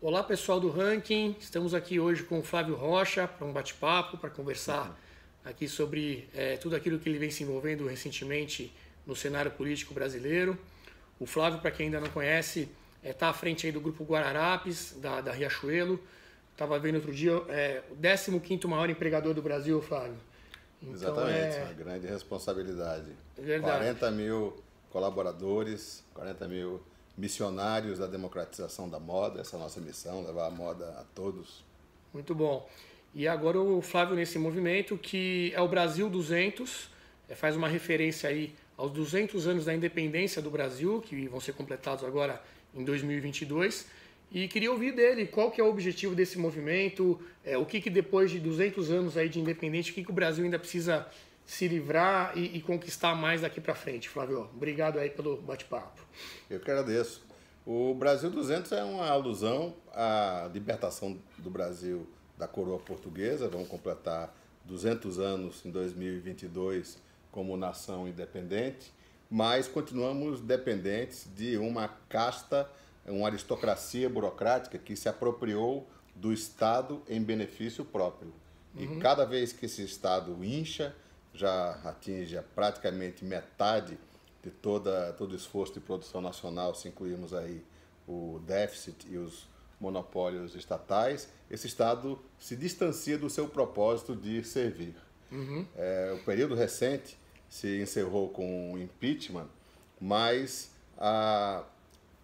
Olá pessoal do Ranking, estamos aqui hoje com o Flávio Rocha para um bate-papo, para conversar aqui sobre tudo aquilo que ele vem se envolvendo recentemente no cenário político brasileiro. O Flávio, para quem ainda não conhece, está à frente aí do Grupo Guararapes, da Riachuelo. Estava vendo outro dia, o 15º maior empregador do Brasil, Flávio. Então, exatamente, uma grande responsabilidade. É verdade. 40 mil colaboradores, 40 mil missionários da democratização da moda, essa é a nossa missão, levar a moda a todos. Muito bom. E agora o Flávio nesse movimento que é o Brasil 200, faz uma referência aí aos 200 anos da independência do Brasil, que vão ser completados agora em 2022. E queria ouvir dele qual que é o objetivo desse movimento, o que depois de 200 anos aí de independente, o que o Brasil ainda precisa se livrar e conquistar mais daqui para frente. Flávio, obrigado aí pelo bate-papo. Eu que agradeço. O Brasil 200 é uma alusão à libertação do Brasil da coroa portuguesa. Vamos completar 200 anos em 2022 como nação independente, mas continuamos dependentes de uma casta, uma aristocracia burocrática que se apropriou do Estado em benefício próprio. E cada vez que esse Estado incha, já atinge praticamente metade de todo o esforço de produção nacional, se incluirmos aí o déficit e os monopólios estatais, esse Estado se distancia do seu propósito de servir. O período recente se encerrou com o impeachment, mas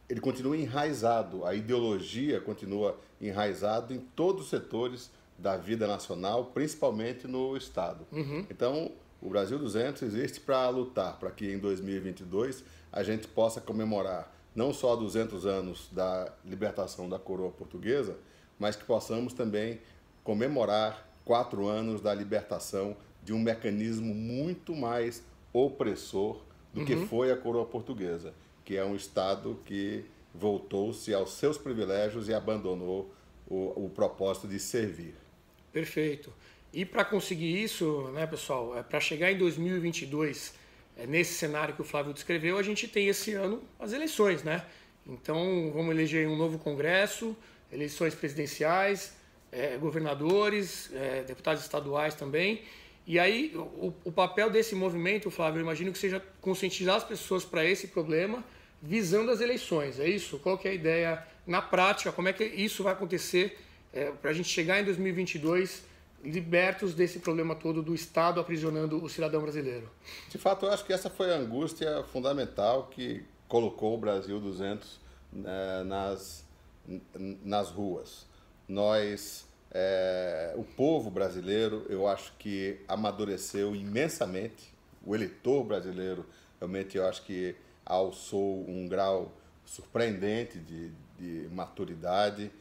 ele continua enraizado, a ideologia continua enraizada em todos os setores da vida nacional, principalmente no Estado. Então, o Brasil 200 existe para lutar, para que em 2022 a gente possa comemorar não só 200 anos da libertação da coroa portuguesa, mas que possamos também comemorar 4 anos da libertação de um mecanismo muito mais opressor do que foi a coroa portuguesa, que é um Estado que voltou-se aos seus privilégios e abandonou o propósito de servir. Perfeito. E para conseguir isso, né, pessoal, para chegar em 2022, nesse cenário que o Flávio descreveu, a gente tem esse ano as eleições, né? Então, vamos eleger um novo Congresso, eleições presidenciais, governadores, deputados estaduais também. E aí, o papel desse movimento, Flávio, eu imagino que seja conscientizar as pessoas para esse problema, visando as eleições, é isso? Qual que é a ideia na prática? Como é que isso vai acontecer para a gente chegar em 2022 libertos desse problema todo do Estado aprisionando o cidadão brasileiro? De fato, eu acho que essa foi a angústia fundamental que colocou o Brasil 200 nas ruas. O povo brasileiro, eu acho que amadureceu imensamente. O eleitor brasileiro, realmente, eu acho que alçou um grau surpreendente de maturidade.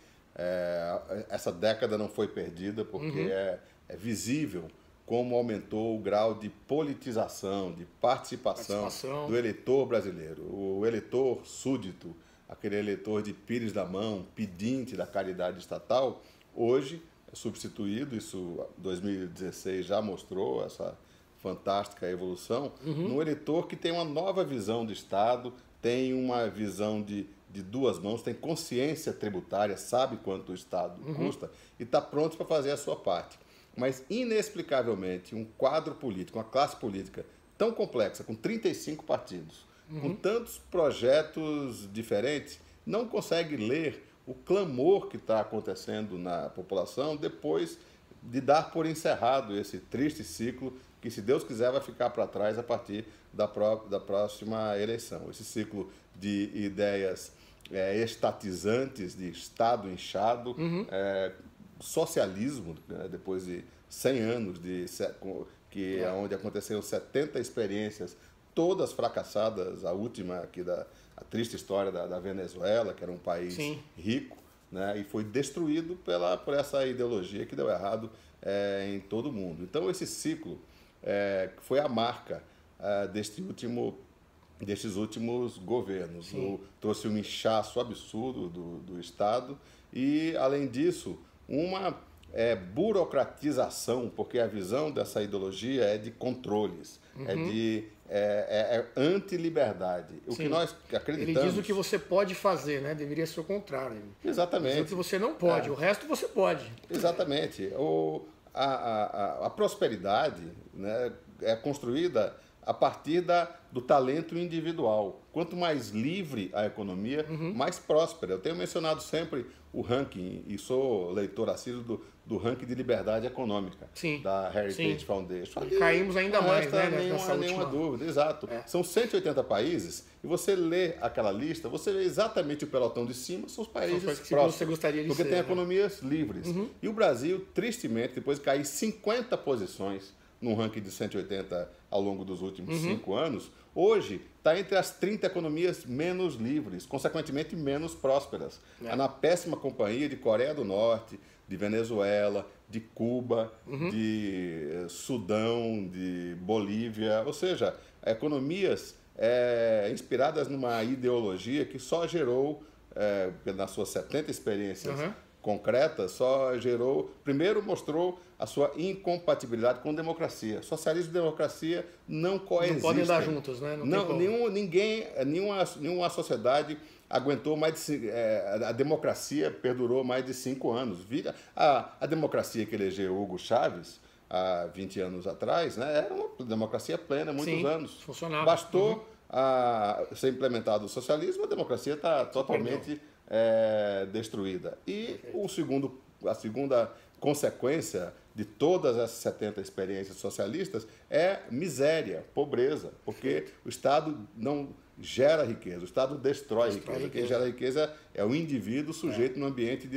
Essa década não foi perdida porque é visível como aumentou o grau de politização, de participação do eleitor brasileiro. O eleitor súdito, aquele eleitor de pires da mão, pedinte da caridade estatal, hoje é substituído, isso 2016 já mostrou essa fantástica evolução, num eleitor que tem uma nova visão de Estado, tem uma visão de duas mãos, tem consciência tributária, sabe quanto o Estado custa e está pronto para fazer a sua parte. Mas, inexplicavelmente, um quadro político, uma classe política tão complexa, com 35 partidos, com tantos projetos diferentes, não consegue ler o clamor que está acontecendo na população depois de dar por encerrado esse triste ciclo que, se Deus quiser, vai ficar para trás a partir da próxima eleição. Esse ciclo de ideias estatizantes, de Estado inchado, socialismo, né, depois de 100 anos, onde aconteceram 70 experiências, todas fracassadas, a última aqui a triste história da Venezuela, que era um país rico, né, e foi destruído por essa ideologia que deu errado em todo o mundo. Então, esse ciclo foi a marca destes últimos governos. Trouxe um inchaço absurdo do Estado e, além disso, burocratização, porque a visão dessa ideologia é de controles, é anti-liberdade. O que nós acreditamos... Ele diz o que você pode fazer, né? Deveria ser o contrário. Exatamente. Diz o que você não pode, o resto você pode. Exatamente. A prosperidade, né, é construída a partir do talento individual. Quanto mais livre a economia, mais próspera. Eu tenho mencionado sempre o ranking, e sou leitor assíduo do ranking de liberdade econômica, da Heritage Foundation. E caímos ainda mais, né? Nenhuma dúvida, exato. São 180 países, e você lê aquela lista, você vê exatamente o pelotão de cima, são os países próximos. Você gostaria de porque ser, tem economias livres. E o Brasil, tristemente, depois de cair 50 posições num ranking de 180 ao longo dos últimos 5 anos, hoje está entre as 30 economias menos livres, consequentemente menos prósperas. Está na péssima companhia de Coreia do Norte, de Venezuela, de Cuba, de Sudão, de Bolívia, ou seja, economias inspiradas numa ideologia que só gerou, nas suas 70 experiências concretas, só gerou, primeiro mostrou a sua incompatibilidade com democracia. Socialismo e democracia não coexistem. Não podem andar juntos, né? Nenhuma sociedade aguentou a democracia perdurou mais de 5 anos. A democracia que elegeu Hugo Chávez há 20 anos atrás, né, era uma democracia plena, muitos anos. Funcionava. Bastou ser implementado o socialismo, a democracia está totalmente destruída. E a segunda consequência de todas essas 70 experiências socialistas é miséria, pobreza, porque o Estado não gera riqueza, o Estado destrói riqueza. Quem gera riqueza é o indivíduo sujeito num ambiente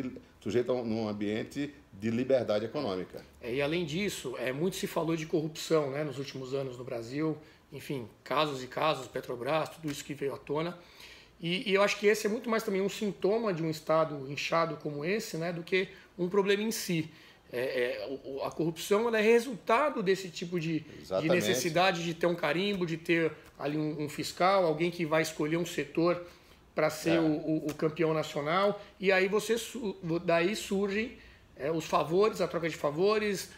de liberdade econômica. E além disso, muito se falou de corrupção, né, nos últimos anos no Brasil, enfim, casos e casos, Petrobras, tudo isso que veio à tona. E eu acho que esse é muito mais também um sintoma de um Estado inchado como esse, né, do que um problema em si. A corrupção ela é resultado desse tipo de necessidade de ter um carimbo, de ter ali um fiscal, alguém que vai escolher um setor para ser o campeão nacional. E aí daí surgem os favores, a troca de favores,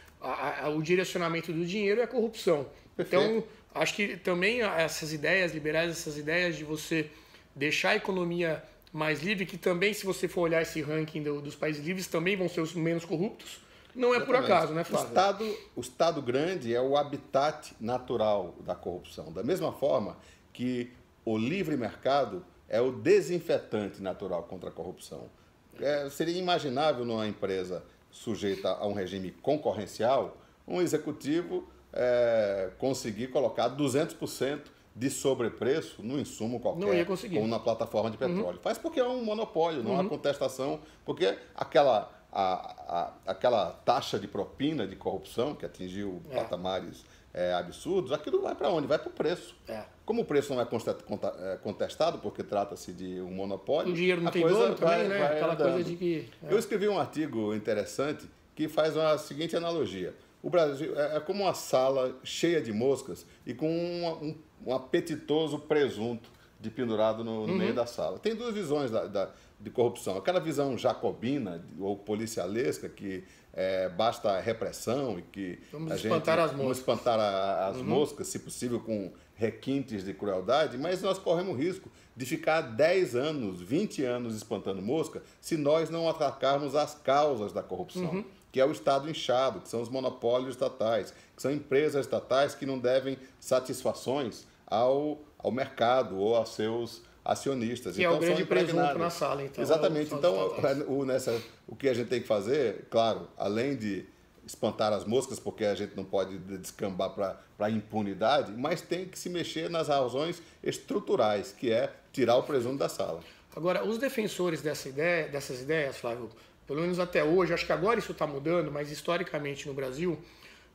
o direcionamento do dinheiro e a corrupção. Perfeito. Então, acho que também essas ideias liberais, essas ideias de você deixar a economia mais livre, que também, se você for olhar esse ranking dos países livres, também vão ser os menos corruptos. Não é por acaso, né, Flávio? O Estado grande é o habitat natural da corrupção. Da mesma forma que o livre mercado é o desinfetante natural contra a corrupção. Seria imaginável numa empresa sujeita a um regime concorrencial, um executivo conseguir colocar 200% de sobrepreço no insumo qualquer, não ia conseguir, ou na plataforma de petróleo. Faz porque é um monopólio, não há contestação, porque aquela taxa de propina de corrupção que atingiu patamares absurdos, aquilo vai para onde? Vai para o preço. Como o preço não é contestado, porque trata-se de um monopólio, o dinheiro não tem dono também, né? Aquela coisa de que... Eu escrevi um artigo interessante que faz a seguinte analogia. O Brasil é como uma sala cheia de moscas e com um apetitoso presunto pendurado no meio da sala. Tem duas visões de corrupção. Aquela visão jacobina ou policialesca que basta repressão e que vamos espantar as moscas, se possível com requintes de crueldade, mas nós corremos o risco de ficar 10 anos, 20 anos espantando mosca se nós não atacarmos as causas da corrupção. Que é o Estado inchado, que são os monopólios estatais, que são empresas estatais que não devem satisfações ao mercado ou aos seus acionistas. Que então, é o grande presunto na sala, então. Exatamente. Então, o que a gente tem que fazer, claro, além de espantar as moscas, porque a gente não pode descambar para a impunidade, mas tem que se mexer nas razões estruturais, que é tirar o presunto da sala. Agora, os defensores dessas ideias, Flávio, pelo menos até hoje, acho que agora isso está mudando, mas historicamente no Brasil,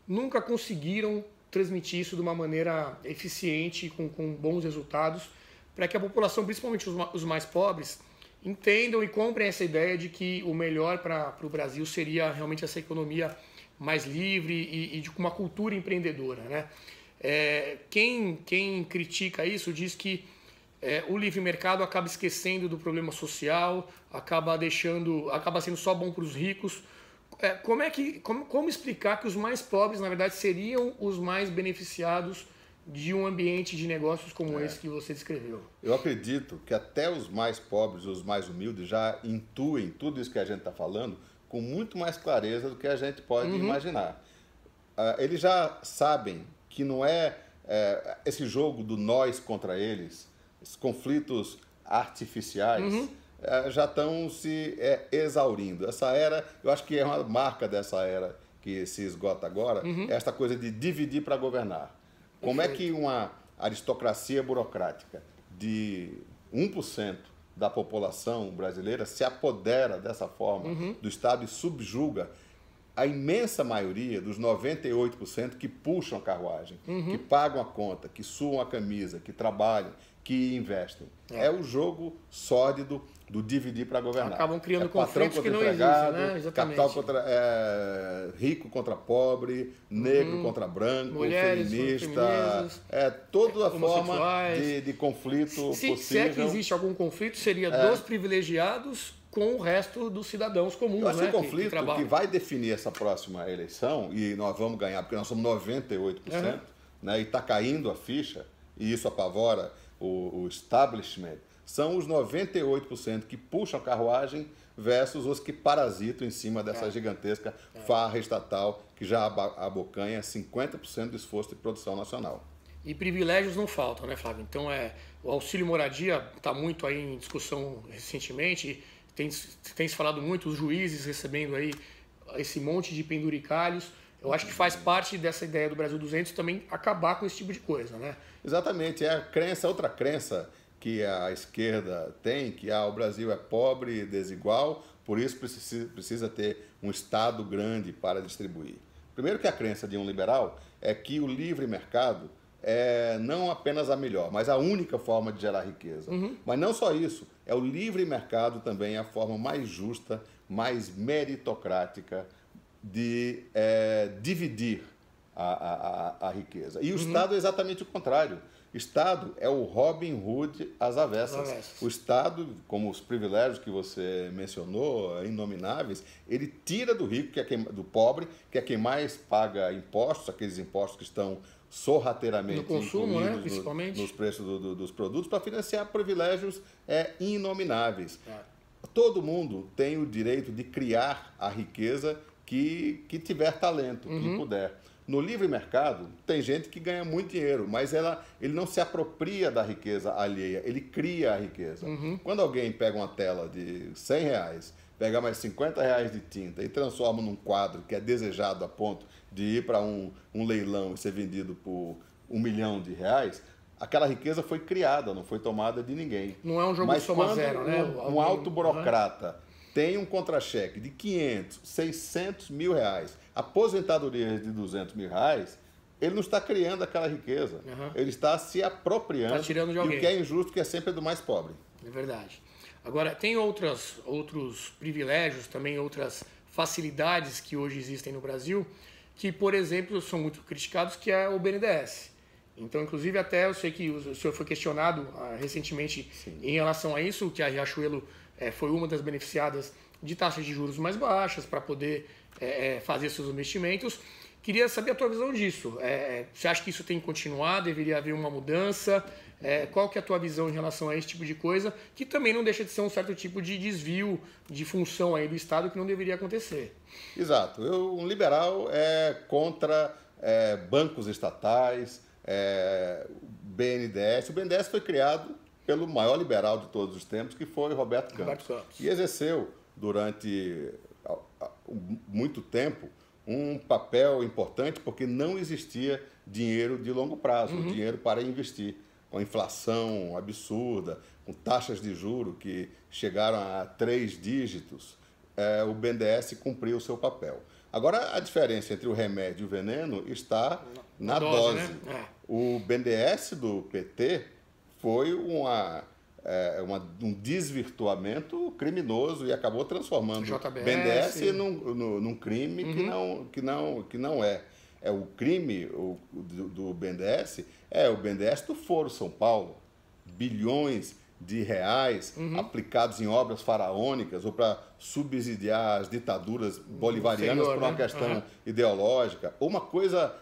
nunca conseguiram transmitir isso de uma maneira eficiente, com bons resultados, para que a população, principalmente os mais pobres, entendam e comprem essa ideia de que o melhor para o Brasil seria realmente essa economia mais livre e de uma cultura empreendedora, né? Quem critica isso diz que o livre mercado acaba esquecendo do problema social, acaba sendo só bom para os ricos, como explicar que os mais pobres, na verdade, seriam os mais beneficiados de um ambiente de negócios como esse que você descreveu? Eu acredito que até os mais pobres, os mais humildes, já intuem tudo isso que a gente está falando com muito mais clareza do que a gente pode imaginar. Eles já sabem que não é esse jogo do nós contra eles, esses conflitos artificiais, já estão se exaurindo. Essa era, eu acho que é uma marca dessa era que se esgota agora, é esta coisa de dividir para governar. Como é que uma aristocracia burocrática de 1% da população brasileira se apodera dessa forma do Estado e subjuga a imensa maioria dos 98% que puxam a carruagem, que pagam a conta, que suam a camisa, que trabalham, que investem? É o jogo sórdido do dividir para governar. Acabam criando conflitos que não existem, né? Exatamente. Capital contra rico contra pobre, negro contra branco, mulheres, feminista, toda a forma de conflito possível. Se é que existe algum conflito, seria dos privilegiados com o resto dos cidadãos comuns. Eu acho que o conflito que vai definir essa próxima eleição, e nós vamos ganhar, porque nós somos 98%, né, e está caindo a ficha, e isso apavora o establishment, são os 98% que puxam a carruagem versus os que parasitam em cima dessa gigantesca farra estatal que já abocanha 50% do esforço de produção nacional. E privilégios não faltam, né, Flávio? Então, o auxílio moradia está muito aí em discussão recentemente, tem se falado muito, os juízes recebendo aí esse monte de penduricalhos. Eu acho que faz parte dessa ideia do Brasil 200 também acabar com esse tipo de coisa, né? Exatamente, é a crença, outra crença que a esquerda tem, que o Brasil é pobre e desigual, por isso precisa ter um Estado grande para distribuir. Primeiro que a crença de um liberal é que o livre mercado é não apenas a melhor, mas a única forma de gerar riqueza. Mas não só isso, o livre mercado também é a forma mais justa, mais meritocrática de dividir a riqueza. E o Estado é exatamente o contrário. O Estado é o Robin Hood às avessas. O Estado, como os privilégios que você mencionou, inomináveis, ele tira do rico, do pobre, que é quem mais paga impostos, aqueles impostos que estão sorrateiramente no consumo, incluídos principalmente nos preços dos produtos, para financiar privilégios inomináveis. Todo mundo tem o direito de criar a riqueza que tiver talento, que puder. No livre mercado, tem gente que ganha muito dinheiro, mas ele não se apropria da riqueza alheia, ele cria a riqueza. Quando alguém pega uma tela de R$100, pega mais R$50 de tinta e transforma num quadro que é desejado a ponto de ir para um leilão e ser vendido por R$1 milhão, aquela riqueza foi criada, não foi tomada de ninguém. Não é um jogo de soma zero, né? Um alto burocrata tem um contra-cheque de 500, 600 mil reais, aposentadoria de 200 mil reais, ele não está criando aquela riqueza. Ele está se apropriando. Está tirando de alguém. E o que é injusto, que é sempre do mais pobre. É verdade. Agora, tem outros privilégios, também outras facilidades que hoje existem no Brasil, que, por exemplo, são muito criticados, que é o BNDES. Então, inclusive, até eu sei que o senhor foi questionado recentemente em relação a isso, que a Riachuelo foi uma das beneficiadas de taxas de juros mais baixas para poder fazer seus investimentos. Queria saber a tua visão disso. Você acha que isso tem que continuar? Deveria haver uma mudança? Qual que é a tua visão em relação a esse tipo de coisa? Que também não deixa de ser um certo tipo de desvio de função aí do Estado que não deveria acontecer. Exato. Um liberal é contra bancos estatais, BNDES. O BNDES foi criado pelo maior liberal de todos os tempos, que foi Roberto Campos. E exerceu durante muito tempo um papel importante, porque não existia dinheiro de longo prazo, dinheiro para investir. Com a inflação absurda, com taxas de juros que chegaram a 3 dígitos, o BNDES cumpriu o seu papel. Agora, a diferença entre o remédio e o veneno está na dose. Né? O BNDES do PT foi um desvirtuamento criminoso e acabou transformando o BNDES num crime que não é. O crime do BNDES o BNDES do Foro São Paulo, bilhões de reais aplicados em obras faraônicas ou para subsidiar as ditaduras bolivarianas por uma questão ideológica, ou uma coisa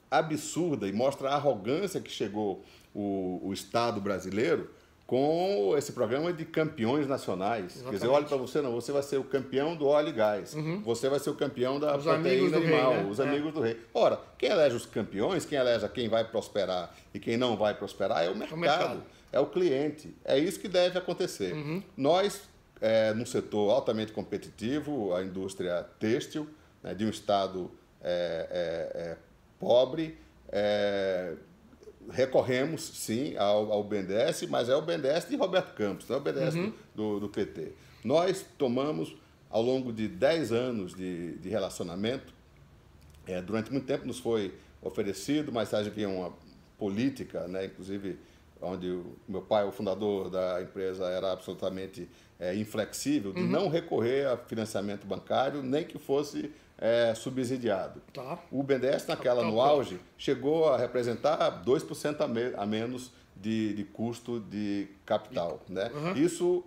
absurda e mostra a arrogância que chegou o Estado brasileiro com esse programa de campeões nacionais. Exatamente. Quer dizer, olha para você, não, você vai ser o campeão do óleo e gás, você vai ser o campeão da proteína animal, rei, né? Os amigos do rei. Ora, quem elege os campeões, quem elege quem vai prosperar e quem não vai prosperar é o mercado, é o cliente. É isso que deve acontecer. Nós, num setor altamente competitivo, a indústria têxtil, né, de um Estado pobre, recorremos, sim, ao BNDES, mas é o BNDES de Roberto Campos, não é o BNDES do PT. Nós tomamos, ao longo de 10 anos de relacionamento, durante muito tempo nos foi oferecido, mas havia uma política, né, inclusive, onde o meu pai, o fundador da empresa, era absolutamente inflexível, de não recorrer a financiamento bancário, nem que fosse subsidiado. Tá. O BNDES, no auge, chegou a representar 2% a menos de custo de capital. Né? Isso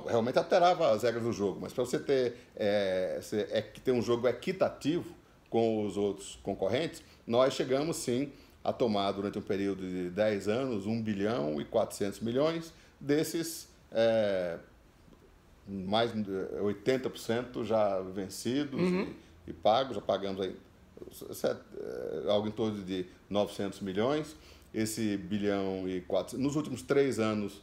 realmente alterava as regras do jogo, mas para você ter um jogo equitativo com os outros concorrentes, nós chegamos, sim, a tomar, durante um período de 10 anos, 1 bilhão e 400 milhões, desses mais de 80% já vencidos e pagos, já pagamos aí algo em torno de 900 milhões, esse bilhão e 400. Nos últimos 3 anos,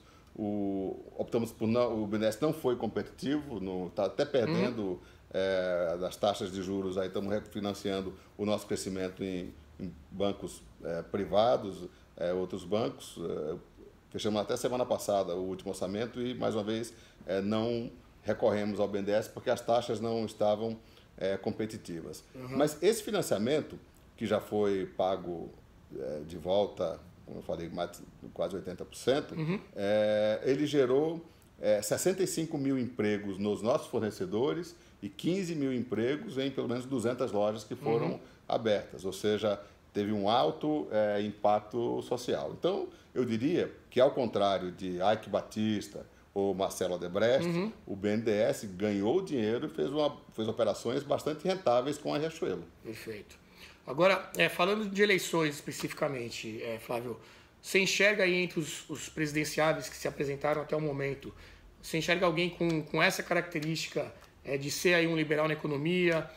optamos por não, o BNDES não foi competitivo, está até perdendo das taxas de juros, aí estamos refinanciando o nosso crescimento em bancos privados, outros bancos. Fechamos até semana passada o último orçamento e, mais uma vez, não recorremos ao BNDES porque as taxas não estavam competitivas. Mas esse financiamento, que já foi pago de volta, como eu falei, quase 80%, ele gerou 65 mil empregos nos nossos fornecedores e 15 mil empregos em pelo menos 200 lojas que foram abertas, ou seja, teve um alto impacto social. Então, eu diria que, ao contrário de Eike Batista ou Marcelo Odebrecht, o BNDES ganhou dinheiro e fez operações bastante rentáveis com a Riachuelo. Perfeito. Agora, falando de eleições especificamente, Flávio, você enxerga aí entre os presidenciáveis que se apresentaram até o momento, você enxerga alguém com essa característica de ser aí um liberal na economia?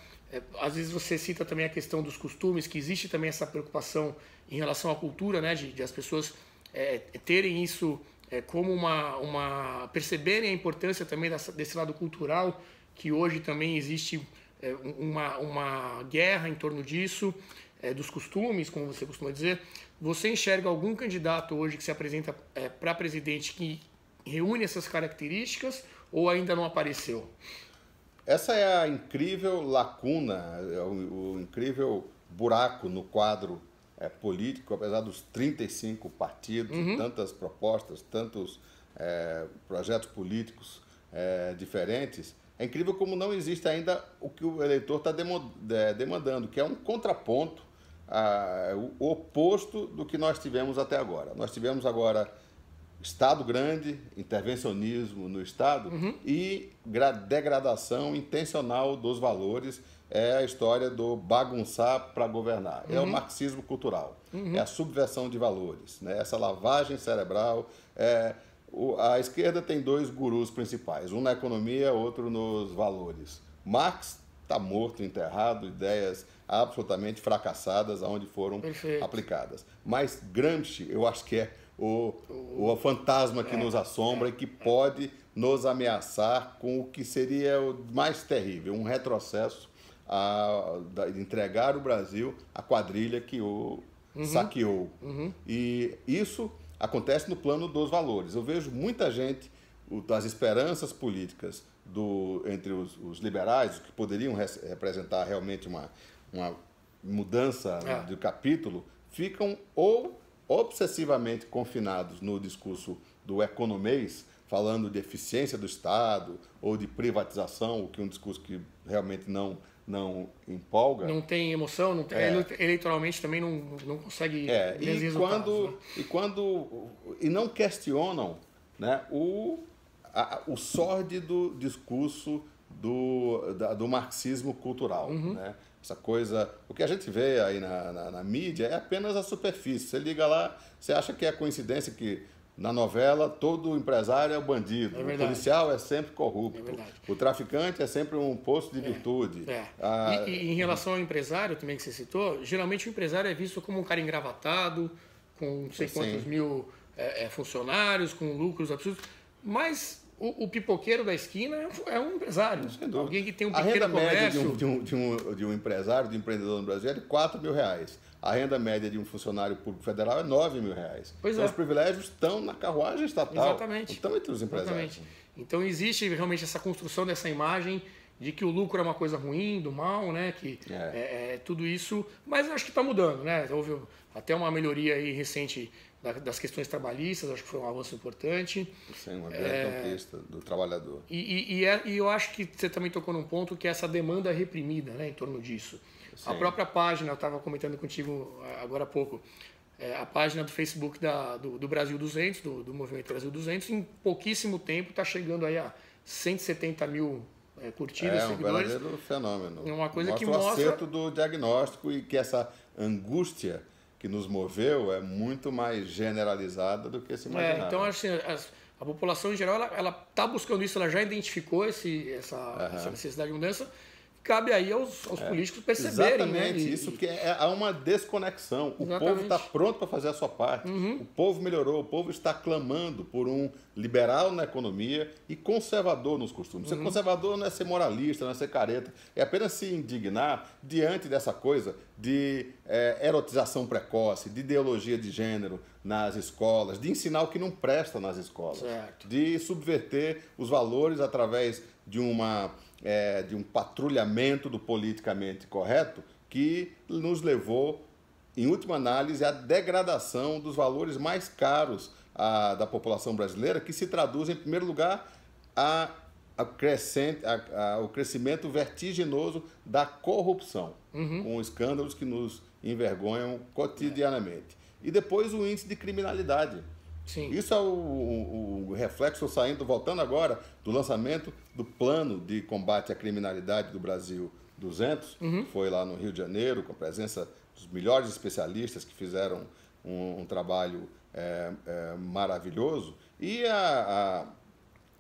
Às vezes você cita também a questão dos costumes, que existe também essa preocupação em relação à cultura, né, de as pessoas terem isso como perceberem a importância também desse lado cultural, que hoje também existe uma guerra em torno disso, dos costumes, como você costuma dizer. Você enxerga algum candidato hoje que se apresenta para presidente que reúne essas características ou ainda não apareceu? Essa é a incrível lacuna, o incrível buraco no quadro político, apesar dos 35 partidos, tantas propostas, tantos projetos políticos diferentes. É incrível como não existe ainda o que o eleitor está demandando, que é um contraponto, o oposto do que nós tivemos até agora. Nós tivemos agora Estado grande, intervencionismo no Estado e degradação intencional dos valores. É a história do bagunçar para governar. É o marxismo cultural, é a subversão de valores, né? Essa lavagem cerebral. A esquerda tem 2 gurus principais, um na economia, outro nos valores. Marx está morto, enterrado, ideias absolutamente fracassadas aonde foram aplicadas. Mas Gramsci, eu acho que é o fantasma que nos assombra e que pode nos ameaçar com o que seria o mais terrível, um retrocesso de entregar o Brasil à quadrilha que o saqueou. E isso acontece no plano dos valores. Eu vejo muita gente, das esperanças políticas entre os liberais, que poderiam representar realmente uma mudança de capítulo, ficam ou obsessivamente confinados no discurso do economês, falando de eficiência do Estado ou de privatização, o que é um discurso que realmente não empolga. Não tem emoção, não tem, eleitoralmente também não consegue... E não questionam né, o sórdido discurso do marxismo cultural. Né? Essa coisa, o que a gente vê aí na mídia é apenas a superfície. Você liga lá, você acha que é coincidência que na novela todo empresário é o bandido, o policial é sempre corrupto, o traficante é sempre um poço de virtude. E em relação ao empresário também que você citou, geralmente o empresário é visto como um cara engravatado, com não sei quantos mil funcionários, com lucros absurdos, mas o pipoqueiro da esquina é um empresário, alguém que tem um pequeno comércio. A renda média de um empresário, de um empreendedor no Brasil é de R$4.000. A renda média de um funcionário público federal é R$9.000. Então os privilégios estão na carruagem estatal, estão entre os empresários. Então existe realmente essa construção dessa imagem de que o lucro é uma coisa ruim, do mal, né? Que tudo isso, mas eu acho que está mudando, né? Houve até uma melhoria aí recente das questões trabalhistas, acho que foi um avanço importante. Sim, uma grande conquista do trabalhador. E eu acho que você também tocou num ponto que é essa demanda reprimida, né, em torno disso. Sim. A própria página, eu estava comentando contigo agora há pouco, a página do Facebook do Brasil 200, do Movimento Brasil 200, em pouquíssimo tempo está chegando aí a 170 mil curtidas, seguidores. É um verdadeiro fenômeno. É uma coisa que mostra o acerto do diagnóstico e que essa angústia que nos moveu é muito mais generalizada do que se imaginava. Então, assim, a população em geral ela está buscando isso, ela já identificou essa necessidade de mudança. Cabe aí aos políticos perceberem. Exatamente, né? Isso que há uma desconexão. O povo está pronto para fazer a sua parte. O povo melhorou, o povo está clamando por um liberal na economia e conservador nos costumes. Ser conservador não é ser moralista, não é ser careta. É apenas se indignar diante dessa coisa de erotização precoce, de ideologia de gênero nas escolas, de ensinar o que não presta nas escolas, de subverter os valores através de um patrulhamento do politicamente correto que nos levou, em última análise, à degradação dos valores mais caros da população brasileira, que se traduz, em primeiro lugar, o crescimento vertiginoso da corrupção, com escândalos que nos envergonham cotidianamente. E depois o índice de criminalidade. Sim. Isso é o reflexo voltando agora do lançamento do plano de combate à criminalidade do Brasil 200, que foi lá no Rio de Janeiro, com a presença dos melhores especialistas que fizeram um trabalho maravilhoso. E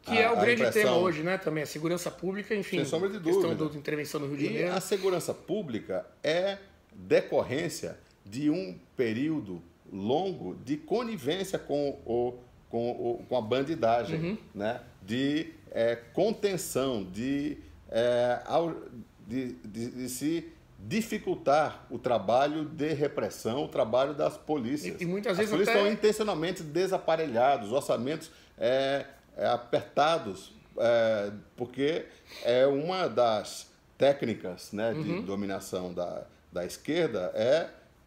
que é o grande tema hoje, né? Também a segurança pública, enfim, sem sombra de questão dúvida. da intervenção no Rio de Janeiro. E a segurança pública é decorrência de um período longo de conivência com a bandidagem, né? De contenção, de se dificultar o trabalho de repressão, o trabalho das polícias. E muitas vezes as polícias estão intencionalmente desaparelhados, orçamentos apertados, porque é uma das técnicas, né, de dominação da esquerda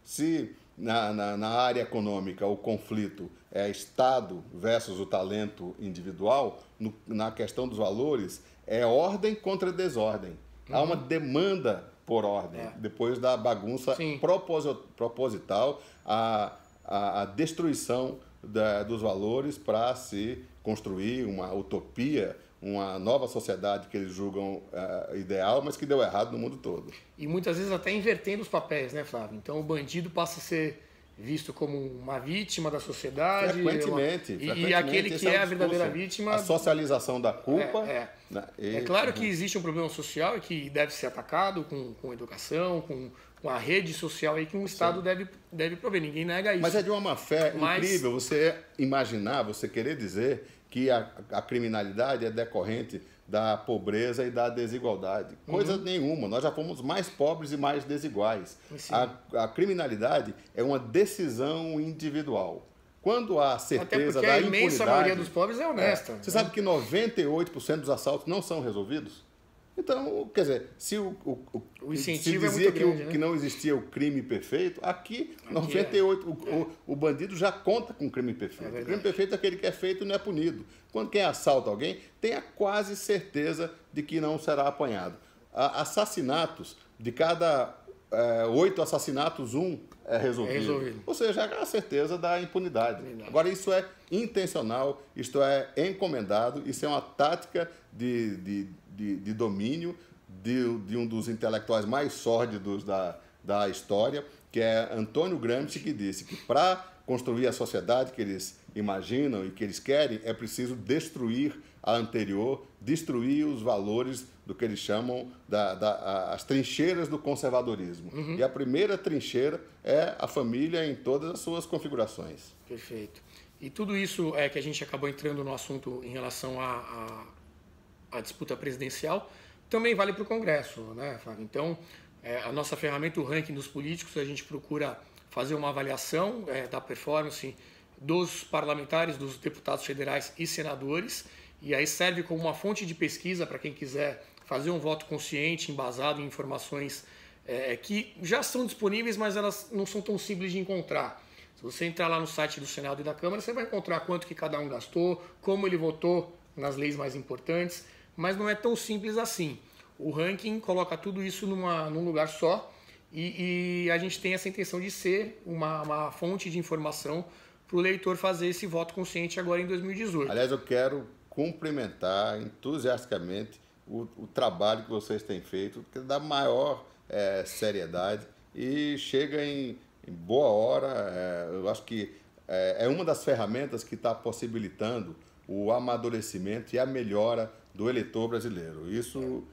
se na área econômica o conflito é Estado versus o talento individual, na questão dos valores é ordem contra desordem. Há uma demanda por ordem, depois da bagunça proposital, a destruição dos valores para se construir uma utopia, uma nova sociedade que eles julgam ideal, mas que deu errado no mundo todo. E muitas vezes até invertendo os papéis, né, Flávio? Então o bandido passa a ser visto como uma vítima da sociedade. Frequentemente. E aquele que é a verdadeira vítima... A socialização da culpa. É claro que existe um problema social e que deve ser atacado com educação, com a rede social aí que um Estado deve prover. Ninguém nega isso. Mas é de uma má-fé incrível você imaginar, você querer dizer que a criminalidade é decorrente da pobreza e da desigualdade. Coisa nenhuma. Nós já fomos mais pobres e mais desiguais. A criminalidade é uma decisão individual. Quando há certeza da impunidade... Até porque a imensa maioria dos pobres é honesta. Você sabe que 98% dos assaltos não são resolvidos? Então, quer dizer, se o se incentivo dizia é muito grande, que não existia o crime perfeito, aqui 98%, o bandido já conta com o crime perfeito. O crime perfeito é aquele que é feito e não é punido. Quando quem assalta alguém, tem a quase certeza de que não será apanhado. Assassinatos, de cada 8 assassinatos, 1 é resolvido. Ou seja, a certeza da impunidade. Agora, isso é intencional, isto é encomendado, isso é uma tática de domínio de um dos intelectuais mais sórdidos da história, que é Antônio Gramsci, que disse que para construir a sociedade que eles imaginam e que eles querem, é preciso destruir a anterior, destruir os valores do que eles chamam as trincheiras do conservadorismo. E a primeira trincheira é a família em todas as suas configurações. Perfeito. E tudo isso que a gente acabou entrando no assunto em relação à disputa presidencial, também vale para o Congresso, né, Flávio? Então, a nossa ferramenta, o ranking dos políticos, a gente procura fazer uma avaliação da performance dos parlamentares, dos deputados federais e senadores, e aí serve como uma fonte de pesquisa para quem quiser fazer um voto consciente, embasado em informações que já são disponíveis, mas elas não são tão simples de encontrar. Se você entrar lá no site do Senado e da Câmara, você vai encontrar quanto que cada um gastou, como ele votou nas leis mais importantes, mas não é tão simples assim. O ranking coloca tudo isso num lugar só e a gente tem essa intenção de ser uma fonte de informação para o eleitor fazer esse voto consciente agora em 2018. Aliás, eu quero cumprimentar entusiasticamente o trabalho que vocês têm feito, que é da maior seriedade e chega em boa hora. Eu acho que é uma das ferramentas que está possibilitando o amadurecimento e a melhora do eleitor brasileiro. Isso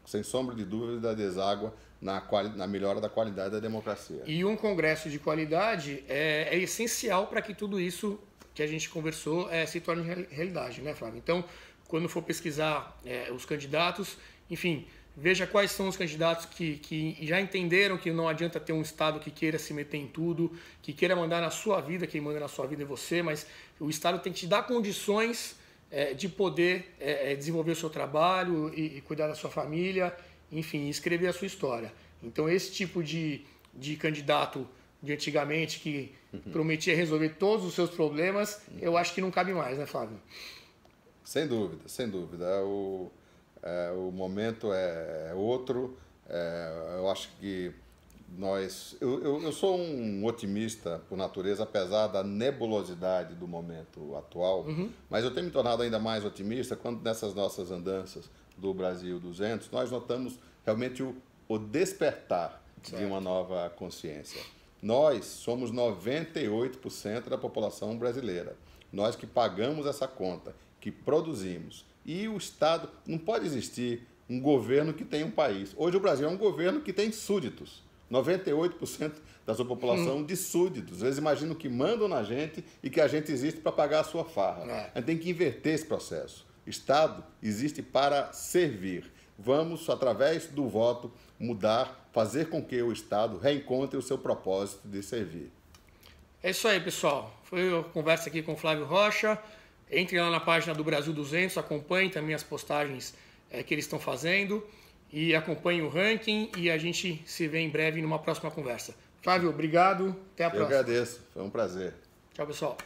sem sombra de dúvida, deságua na melhora da qualidade da democracia. E um congresso de qualidade é essencial para que tudo isso que a gente conversou se torne realidade, né, Flávio? Então, quando for pesquisar os candidatos, enfim, veja quais são os candidatos que já entenderam que não adianta ter um Estado que queira se meter em tudo, que queira mandar na sua vida, quem manda na sua vida é você, mas o Estado tem que te dar condições de poder desenvolver o seu trabalho e cuidar da sua família, enfim, escrever a sua história. Então, esse tipo de candidato de antigamente que prometia resolver todos os seus problemas, eu acho que não cabe mais, né, Flávio? Sem dúvida, sem dúvida. O momento é outro. Eu acho que eu sou um otimista por natureza, apesar da nebulosidade do momento atual, mas eu tenho me tornado ainda mais otimista quando nessas nossas andanças do Brasil 200, nós notamos realmente o despertar de uma nova consciência. Nós somos 98% da população brasileira. Nós que pagamos essa conta, que produzimos. E o Estado, não pode existir um governo que tem um país. Hoje o Brasil é um governo que tem súditos. 98% da sua população de súditos. Eles imaginam que mandam na gente e que a gente existe para pagar a sua farra. A gente tem que inverter esse processo. Estado existe para servir. Vamos, através do voto, mudar, fazer com que o Estado reencontre o seu propósito de servir. É isso aí, pessoal. Foi a conversa aqui com o Flávio Rocha. Entre lá na página do Brasil 200, acompanhe também as postagens que eles estão fazendo e acompanhe o ranking e a gente se vê em breve numa próxima conversa. Flávio, obrigado. Até a próxima. Eu agradeço. Foi um prazer. Tchau, pessoal.